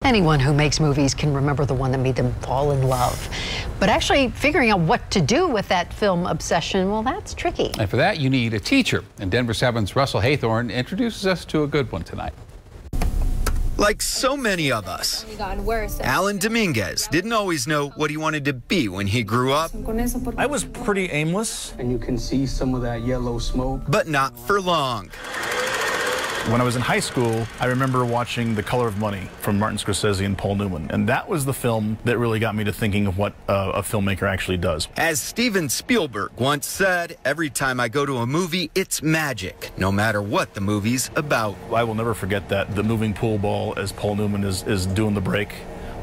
Anyone who makes movies can remember the one that made them fall in love. But actually figuring out what to do with that film obsession, well, that's tricky. And for that, you need a teacher. And Denver 7's Russell Haythorne introduces us to a good one tonight. Like so many of us, Alan Dominguez didn't always know what he wanted to be when he grew up. I was pretty aimless. And you can see some of that yellow smoke. But not for long. When I was in high school, I remember watching The Color of Money from Martin Scorsese and Paul Newman. And that was the film that really got me to thinking of what a filmmaker actually does. As Steven Spielberg once said, every time I go to a movie, it's magic, no matter what the movie's about. I will never forget that, the moving pool ball as Paul Newman is doing the break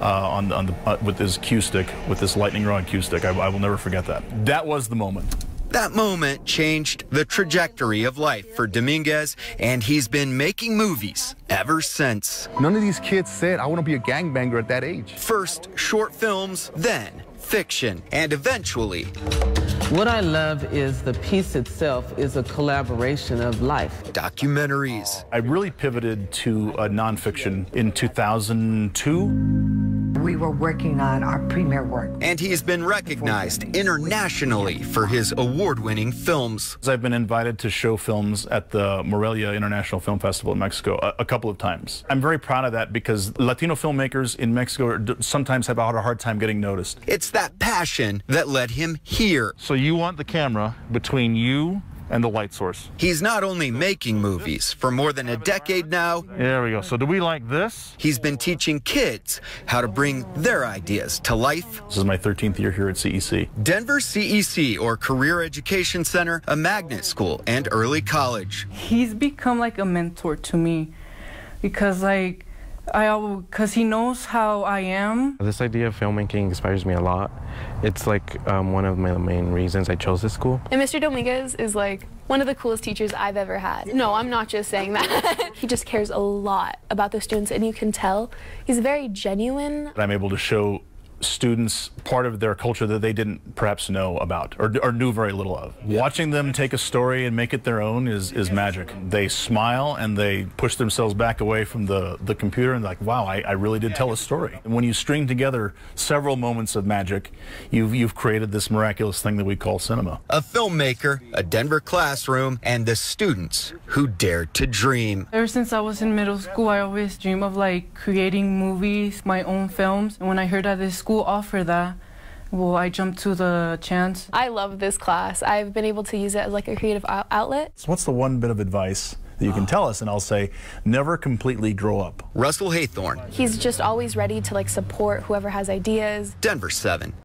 with his cue stick, with this lightning rod cue stick. I will never forget that. That was the moment. That moment changed the trajectory of life for Dominguez, and he's been making movies ever since. None of these kids said, I want to be a gangbanger at that age. First short films, then fiction, and eventually... What I love is the piece itself is a collaboration of life. documentaries. I really pivoted to nonfiction in 2002. We were working on our premiere work. And he's been recognized internationally for his award-winning films. I've been invited to show films at the Morelia International Film Festival in Mexico a couple of times. I'm very proud of that because Latino filmmakers in Mexico sometimes have a hard time getting noticed. It's that passion that led him here. So you want the camera between you and the light source. He's not only making movies for more than a decade now. There we go. So do we like this? He's been teaching kids how to bring their ideas to life. This is my 13th year here at CEC. Denver CEC, or Career Education Center, a magnet school and early college. He's become like a mentor to me because because he knows how I am. This idea of filmmaking inspires me a lot. It's like one of the main reasons I chose this school. And Mr. Dominguez is like one of the coolest teachers I've ever had. No, I'm not just saying that. He just cares a lot about the students, and you can tell he's very genuine. I'm able to show students part of their culture that they didn't perhaps know about or knew very little of. Watching them take a story and make it their own is magic. They smile and they push themselves back away from the computer and like, wow, I really did tell a story. And when you string together several moments of magic, you've created this miraculous thing that we call cinema. A filmmaker, a Denver classroom, and the students who dared to dream. Ever since I was in middle school, I always dreamed of like creating movies, my own films. And when I heard that this school offered that, well, I jumped to the chance. I love this class. I've been able to use it as like a creative outlet. So what's the one bit of advice that you can tell us? And I'll say, never completely grow up. Russell Haythorne. He's just always ready to like support whoever has ideas. Denver 7.